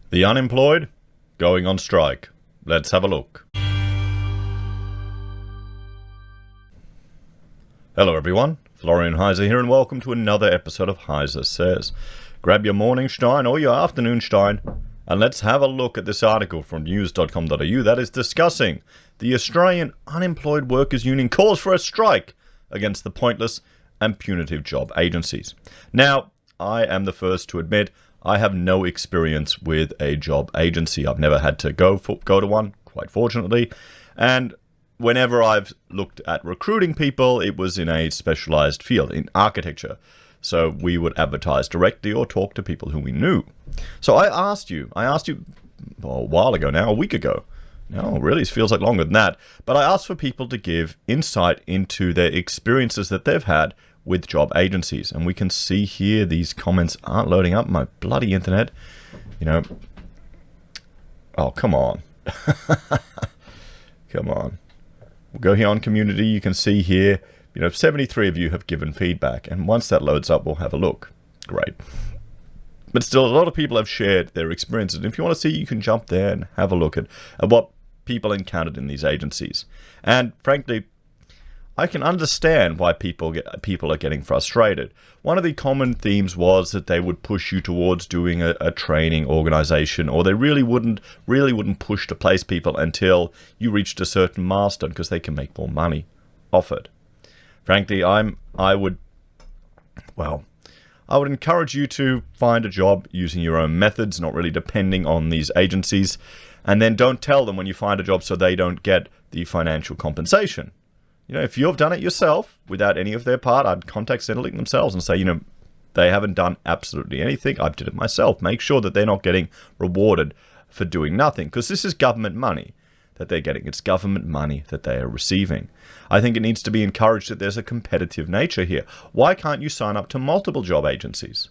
The unemployed going on strike. Let's have a look. Hello everyone, Florian.heise here and welcome to another episode of HeiseSays. Grab your morning stein or your afternoon stein and let's have a look at this article from news.com.au that is discussing the Australian Unemployed Workers Union calls for a strike against the pointless and punitive job agencies. Now, I am the first to admit I have no experience with a job agency. I've never had to go to one, quite fortunately. And whenever I've looked at recruiting people, it was in a specialized field, in architecture. So we would advertise directly or talk to people who we knew. So I asked you a while ago now, a week ago. No, really, it feels like longer than that. But I asked for people to give insight into their experiences that they've had with job agencies. And we can see here these comments aren't loading up. My bloody internet. Oh, come on. Come on. We'll go here on community. You can see here, 73 of you have given feedback. And once that loads up, we'll have a look. Great. But still, a lot of people have shared their experiences. And if you want to see, you can jump there and have a look at what people encountered in these agencies. And frankly, I can understand why people are getting frustrated. One of the common themes was that they would push you towards doing a training organization, or they really wouldn't push to place people until you reached a certain milestone because they can make more money off it. Frankly, I would encourage you to find a job using your own methods, not really depending on these agencies, and then don't tell them when you find a job so they don't get the financial compensation. If you've done it yourself without any of their part, I'd contact Centrelink themselves and say, they haven't done absolutely anything. I did it myself. Make sure that they're not getting rewarded for doing nothing, because this is government money that they're getting. It's government money that they are receiving. I think it needs to be encouraged that there's a competitive nature here. Why can't you sign up to multiple job agencies?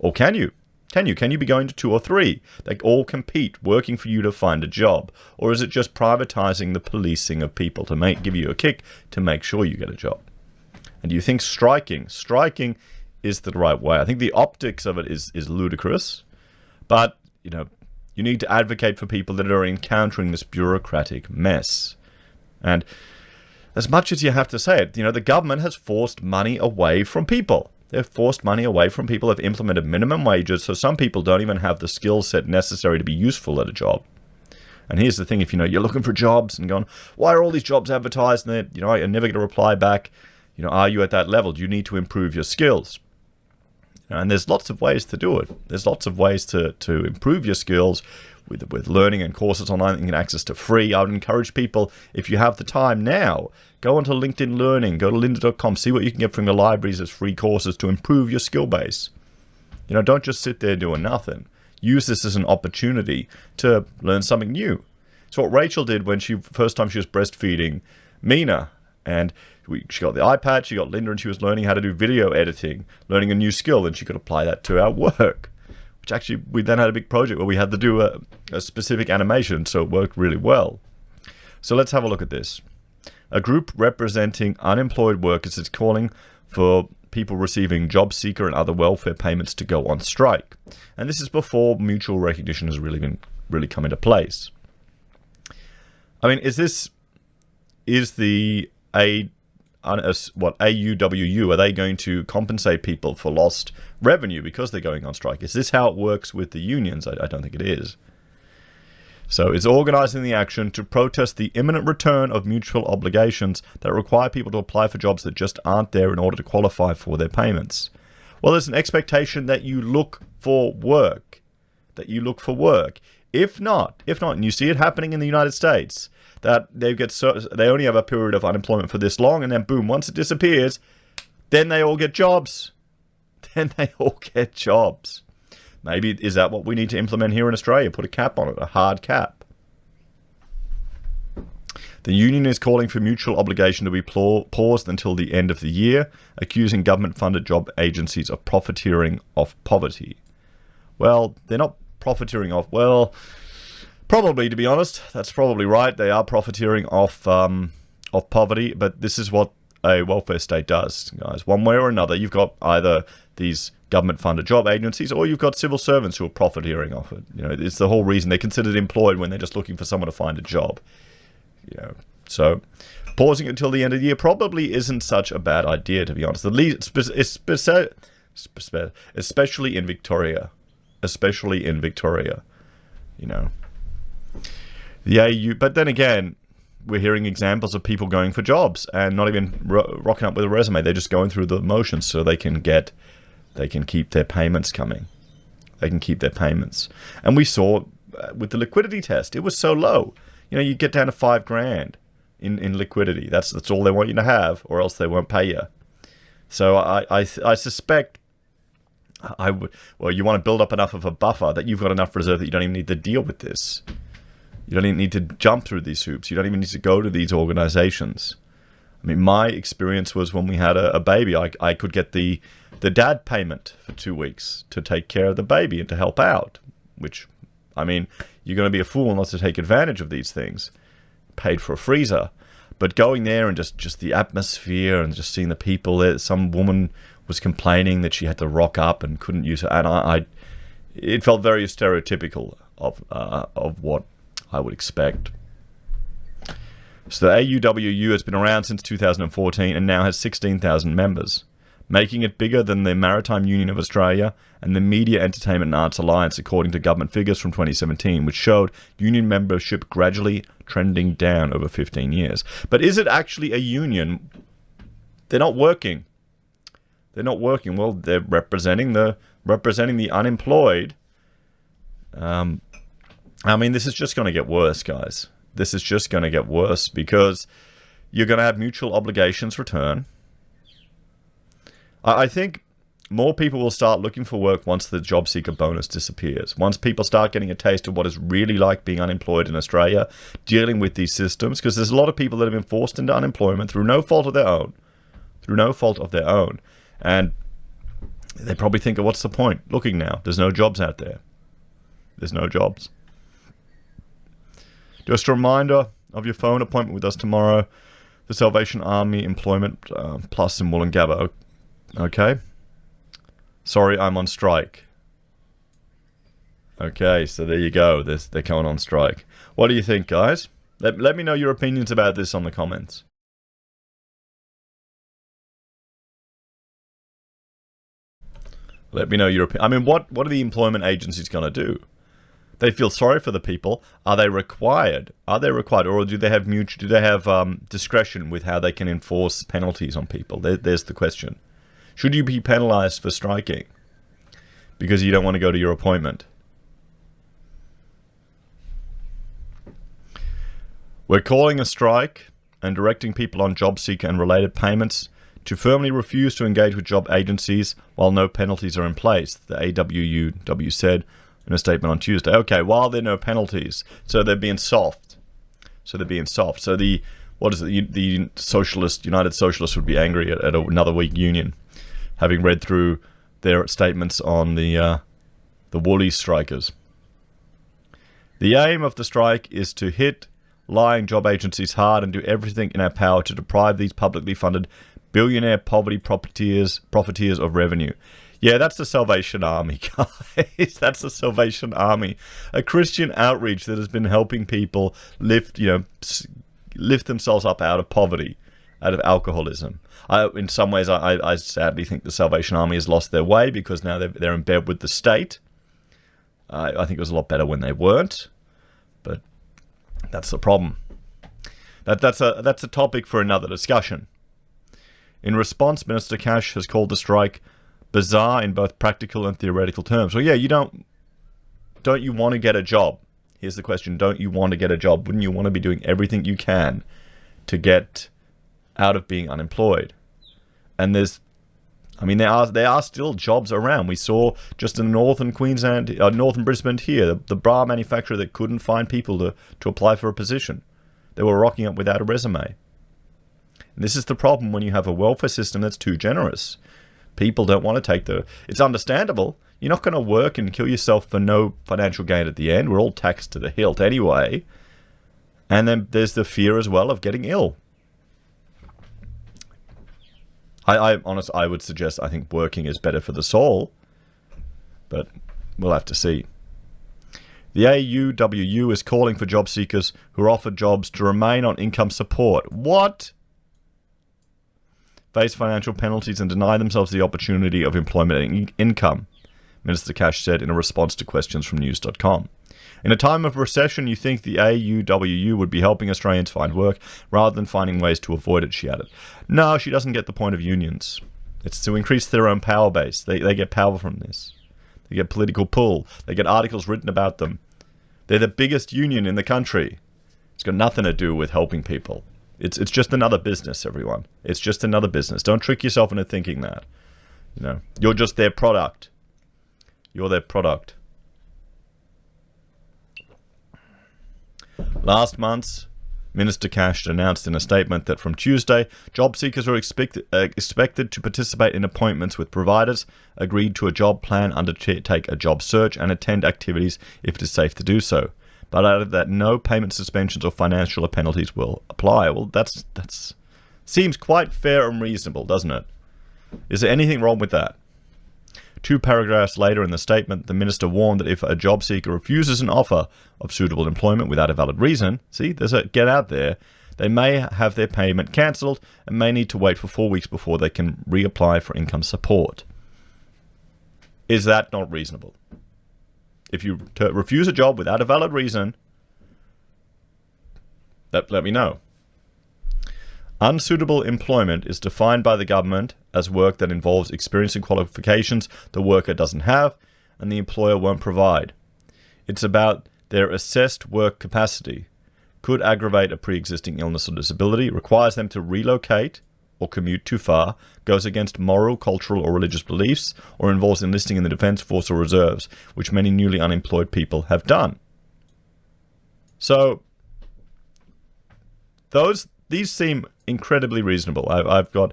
Or can you? Can you be going to 2 or 3? They all compete, working for you to find a job. Or is it just privatizing the policing of people to give you a kick to make sure you get a job? And do you think striking is the right way? I think the optics of it is ludicrous. But, you need to advocate for people that are encountering this bureaucratic mess. And as much as you have to say it, the government has forced money away from people. They've forced money away from people. They've implemented minimum wages, so some people don't even have the skill set necessary to be useful at a job. And here's the thing, if you're looking for jobs and going, why are all these jobs advertised? And I never get a reply back. Are you at that level? Do you need to improve your skills? And there's lots of ways to do it. There's lots of ways to improve your skills with learning and courses online that you can access to free. I would encourage people, if you have the time now, go onto LinkedIn Learning, go to lynda.com, see what you can get from the libraries as free courses to improve your skill base. Don't just sit there doing nothing. Use this as an opportunity to learn something new. It's what Rachel did when first time she was breastfeeding Mina. And she got the iPad, she got Linda, and she was learning how to do video editing, learning a new skill, and she could apply that to our work. Which actually, we then had a big project where we had to do a specific animation, so it worked really well. So let's have a look at this. A group representing unemployed workers is calling for people receiving job seeker and other welfare payments to go on strike. And this is before mutual recognition has really come into place. I mean, is the AUWU, are they going to compensate people for lost revenue because they're going on strike? Is this how it works with the unions? I don't think it is. So it's organizing the action to protest the imminent return of mutual obligations that require people to apply for jobs that just aren't there in order to qualify for their payments. Well, there's an expectation that you look for work. If not, and you see it happening in the United States, that they only have a period of unemployment for this long, and then boom, once it disappears, then they all get jobs. Maybe is that what we need to implement here in Australia? Put a cap on it, a hard cap. The union is calling for mutual obligation to be paused until the end of the year, accusing government-funded job agencies of profiteering off poverty. Well, they're not profiteering off, probably, to be honest. That's probably right. They are profiteering off poverty, but this is what a welfare state does, guys. One way or another, you've got either these government-funded job agencies, or you've got civil servants who are profiteering off it. It's the whole reason they're considered employed when they're just looking for someone to find a job. So pausing until the end of the year probably isn't such a bad idea, to be honest. At least, especially in Victoria. The AU, but then again, we're hearing examples of people going for jobs and not even rocking up with a resume. They're just going through the motions so they can keep their payments coming. They can keep their payments. And we saw with the liquidity test, it was so low. You get down to $5,000 in liquidity. That's all they want you to have, or else they won't pay you. So I suspect you want to build up enough of a buffer that you've got enough reserve that you don't even need to deal with this. You don't even need to jump through these hoops. You don't even need to go to these organizations. I mean, my experience was when we had a baby, I could get the dad payment for 2 weeks to take care of the baby and to help out, which, I mean, you're going to be a fool not to take advantage of these things. Paid for a freezer. But going there and just the atmosphere and just seeing the people there, some woman was complaining that she had to rock up and couldn't use it, and it felt very stereotypical of what I would expect. So the AUWU has been around since 2014 and now has 16,000 members, making it bigger than the Maritime Union of Australia and the Media, Entertainment and Arts Alliance, according to government figures from 2017, which showed union membership gradually trending down over 15 years. But is it actually a union? They're not working. Well, they're representing the unemployed. I mean, this is just going to get worse, guys. This is just going to get worse because you're going to have mutual obligations return. I think more people will start looking for work once the job seeker bonus disappears. Once people start getting a taste of what it's really like being unemployed in Australia, dealing with these systems, because there's a lot of people that have been forced into unemployment through no fault of their own. And they probably think, what's the point looking now? There's no jobs out there. There's no jobs. Just a reminder of your phone appointment with us tomorrow. The Salvation Army Employment Plus in Wollongabba. Okay? Sorry, I'm on strike. Okay, so there you go. They're going on strike. What do you think, guys? Let me know your opinions about this on the comments. Let me know your opinion. I mean, what are the employment agencies going to do? They feel sorry for the people. Are they required? Or do they have discretion with how they can enforce penalties on people? There's the question. Should you be penalized for striking because you don't want to go to your appointment? We're calling a strike and directing people on job seeker and related payments to firmly refuse to engage with job agencies while no penalties are in place, the AWUW said in a statement on Tuesday. Okay, while there are no penalties, so they're being soft. So the United Socialists would be angry at another weak union, having read through their statements on the Woolies strikers. The aim of the strike is to hit lying job agencies hard and do everything in our power to deprive these publicly funded billionaire poverty profiteers of revenue. Yeah, that's the Salvation Army, guys. That's the Salvation Army, a Christian outreach that has been helping people lift themselves up out of poverty, out of alcoholism. In some ways, I sadly think the Salvation Army has lost their way because now they're in bed with the state. I think it was a lot better when they weren't, but that's the problem. That's a topic for another discussion. In response, Minister Cash has called the strike bizarre in both practical and theoretical terms. Well, yeah, don't you want to get a job? Here's the question. Don't you want to get a job? Wouldn't you want to be doing everything you can to get out of being unemployed? And there are still jobs around. We saw just in northern Queensland, northern Brisbane here, the bra manufacturer that couldn't find people to apply for a position. They were rocking up without a resume. And this is the problem when you have a welfare system that's too generous. People don't want to take it's understandable. You're not going to work and kill yourself for no financial gain at the end. We're all taxed to the hilt anyway. And then there's the fear as well of getting ill. Honestly, I would suggest, I think working is better for the soul, but we'll have to see. The AUWU is calling for job seekers who are offered jobs to remain on income support. What? Face financial penalties and deny themselves the opportunity of employment and income, Minister Cash said in a response to questions from news.com. In a time of recession, you think the AUWU would be helping Australians find work rather than finding ways to avoid it, she added. No, she doesn't get the point of unions. It's to increase their own power base. They get power from this. They get political pull. They get articles written about them. They're the biggest union in the country. It's got nothing to do with helping people. It's just another business, everyone. It's just another business. Don't trick yourself into thinking that. You know, you're just their product. You're their product. Last month, Minister Cash announced in a statement that from Tuesday, job seekers are expected to participate in appointments with providers, agreed to a job plan, undertake a job search, and attend activities if it is safe to do so. But added that no payment suspensions or financial penalties will apply. Well, that's seems quite fair and reasonable, doesn't it? Is there anything wrong with that? 2 paragraphs later in the statement, the minister warned that if a job seeker refuses an offer of suitable employment without a valid reason, see, there's a get out there, they may have their payment cancelled and may need to wait for 4 weeks before they can reapply for income support. Is that not reasonable? If you refuse a job without a valid reason, let me know. Unsuitable employment is defined by the government as work that involves experience and qualifications the worker doesn't have and the employer won't provide. It's about their assessed work capacity, could aggravate a pre-existing illness or disability, requires them to relocate or commute too far, goes against moral, cultural, or religious beliefs, or involves enlisting in the Defence Force or Reserves, which many newly unemployed people have done. So, these seem incredibly reasonable. I've got...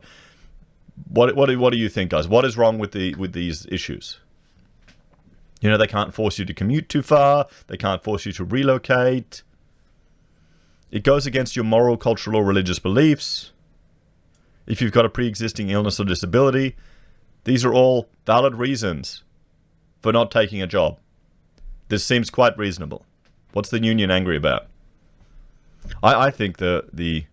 What do you think, guys? What is wrong with these issues? You know, they can't force you to commute too far. They can't force you to relocate. It goes against your moral, cultural, or religious beliefs. If you've got a pre-existing illness or disability, these are all valid reasons for not taking a job. This seems quite reasonable. What's the union angry about? I think the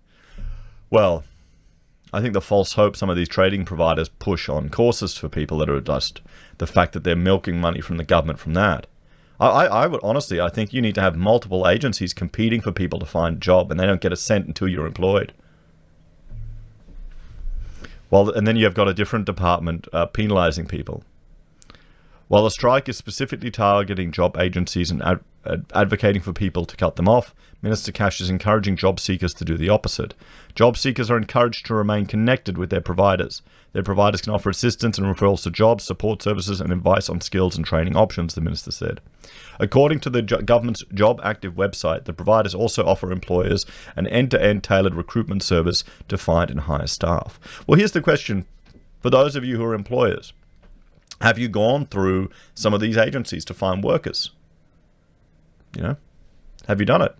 false hope some of these trading providers push on courses for people that are just the fact that they're milking money from the government from that. I would honestly, I think you need to have multiple agencies competing for people to find a job, and they don't get a cent until you're employed. Well, and then you've got a different department penalizing people. While the strike is specifically targeting job agencies and advocating for people to cut them off, Minister Cash is encouraging job seekers to do the opposite. Job seekers are encouraged to remain connected with their providers. Their providers can offer assistance and referrals to jobs, support services, and advice on skills and training options, the minister said. According to the government's Job Active website, the providers also offer employers an end-to-end tailored recruitment service to find and hire staff. Well, here's the question for those of you who are employers. Have you gone through some of these agencies to find workers? You know, have you done it?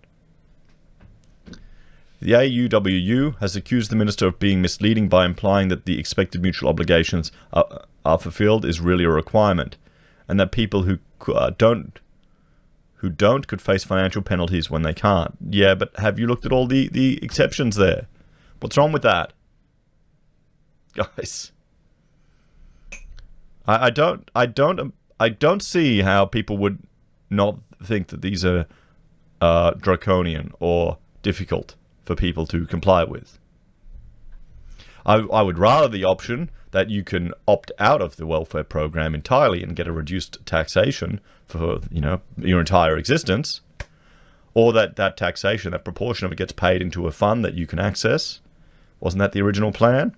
The AUWU has accused the minister of being misleading by implying that the expected mutual obligations are fulfilled is really a requirement, and that people who don't could face financial penalties when they can't. Yeah, but have you looked at all the exceptions there? What's wrong with that, guys? I don't see how people would not think that these are draconian or difficult for people to comply with. I would rather the option that you can opt out of the welfare program entirely and get a reduced taxation for, you know, your entire existence, or that taxation, that proportion of it gets paid into a fund that you can access. Wasn't that the original plan?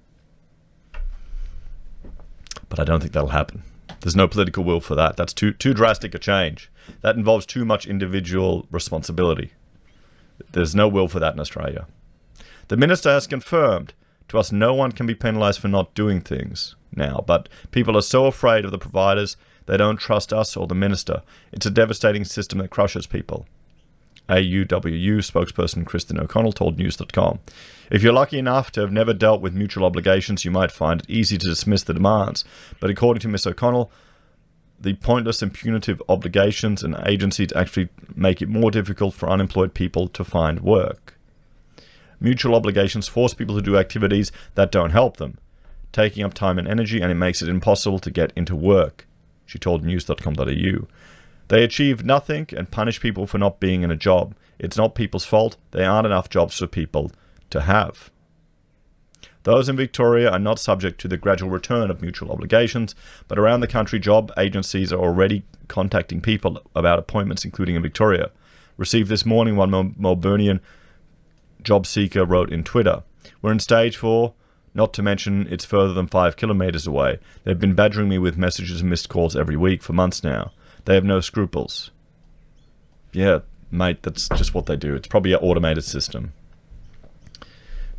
But I don't think that'll happen. There's no political will for that. That's too drastic a change. That involves too much individual responsibility. There's no will for that in Australia. The minister has confirmed to us no one can be penalised for not doing things now, but people are so afraid of the providers they don't trust us or the minister. It's a devastating system that crushes people. AUWU spokesperson Kristen O'Connell told News.com. If you're lucky enough to have never dealt with mutual obligations, you might find it easy to dismiss the demands. But according to Ms. O'Connell, the pointless and punitive obligations and agencies actually make it more difficult for unemployed people to find work. Mutual obligations force people to do activities that don't help them, taking up time and energy, and it makes it impossible to get into work, she told news.com.au. They achieve nothing and punish people for not being in a job. It's not people's fault. There aren't enough jobs for people to have. Those in Victoria are not subject to the gradual return of mutual obligations, but around the country, job agencies are already contacting people about appointments, including in Victoria. Received this morning, one Melburnian job seeker wrote in Twitter, "We're in stage 4, not to mention it's further than 5 kilometres away. They've been badgering me with messages and missed calls every week for months now. They have no scruples." Yeah, mate, that's just what they do. It's probably an automated system.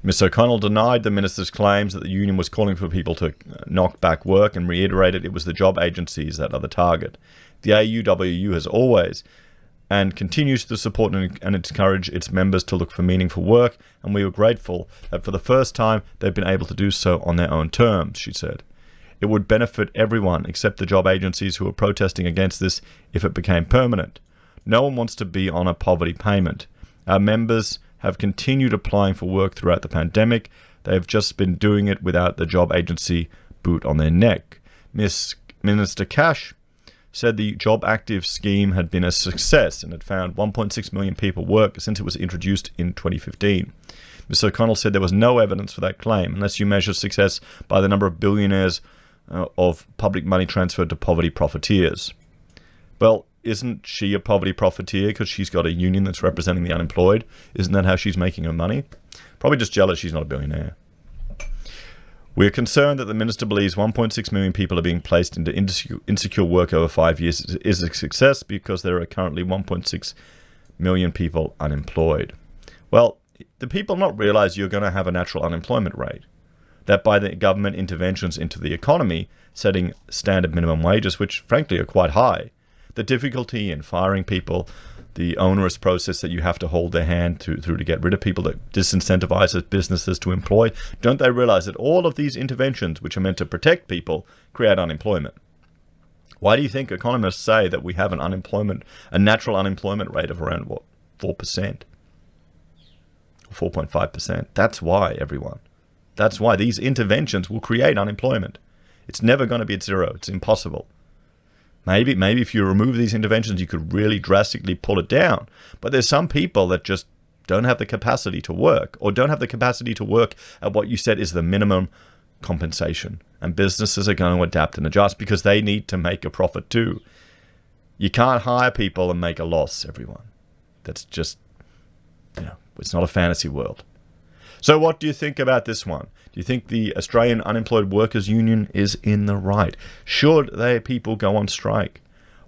Ms. O'Connell denied the minister's claims that the union was calling for people to knock back work and reiterated it was the job agencies that are the target. The AUWU has always and continues to support and encourage its members to look for meaningful work, and we are grateful that for the first time they've been able to do so on their own terms, she said. It would benefit everyone except the job agencies who are protesting against this if it became permanent. No one wants to be on a poverty payment. Our members have continued applying for work throughout the pandemic. They've just been doing it without the job agency boot on their neck. Minister Cash said the Job Active scheme had been a success and had found 1.6 million people work since it was introduced in 2015. Ms. O'Connell said there was no evidence for that claim unless you measure success by the number of billionaires of public money transferred to poverty profiteers. Well, isn't she a poverty profiteer because she's got a union that's representing the unemployed? Isn't that how she's making her money? Probably just jealous she's not a billionaire. We're concerned that the minister believes 1.6 million people are being placed into insecure work over 5 years is a success because there are currently 1.6 million people unemployed. Well, do people not realize you're going to have a natural unemployment rate? That by the government interventions into the economy, setting standard minimum wages, which frankly are quite high, the difficulty in firing people, the onerous process that you have to hold their hand through to get rid of people, that disincentivizes businesses to employ, don't they realize that all of these interventions, which are meant to protect people, create unemployment? Why do you think economists say that we have a natural unemployment rate of around, 4%? 4.5%. That's why, everyone. That's why these interventions will create unemployment. It's never going to be at zero. It's impossible. Maybe if you remove these interventions, you could really drastically pull it down. But there's some people that just don't have the capacity to work, or don't have the capacity to work at what you said is the minimum compensation. And businesses are going to adapt and adjust because they need to make a profit too. You can't hire people and make a loss, everyone. That's just, it's not a fantasy world. So what do you think about this one? Do you think the Australian Unemployed Workers Union is in the right? Should their people go on strike?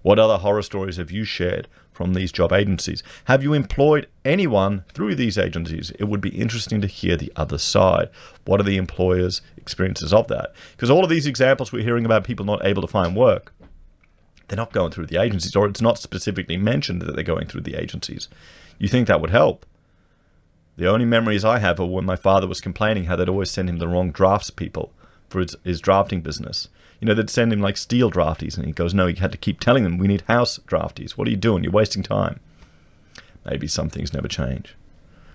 What other horror stories have you shared from these job agencies? Have you employed anyone through these agencies? It would be interesting to hear the other side. What are the employers' experiences of that? Because all of these examples we're hearing about people not able to find work, they're not going through the agencies, or it's not specifically mentioned that they're going through the agencies. You think that would help? The only memories I have are when my father was complaining how they'd always send him the wrong drafts people for his drafting business. They'd send him like steel drafties, and he goes, no, he had to keep telling them, we need house drafties. What are you doing? You're wasting time. Maybe some things never change.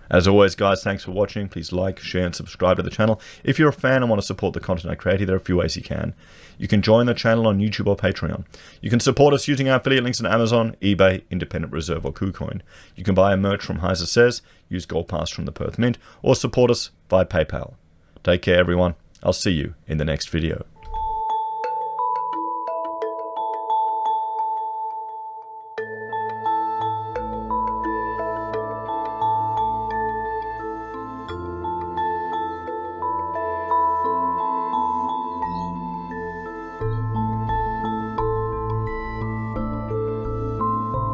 As always, guys, thanks for watching. Please like, share, and subscribe to the channel. If you're a fan and want to support the content I create, there are a few ways you can. You can join the channel on YouTube or Patreon. You can support us using our affiliate links on Amazon, eBay, Independent Reserve, or Kucoin. You can buy a merch from HeiseSays, use Gold Pass from the Perth Mint, or support us via PayPal. Take care, everyone. I'll see you in the next video.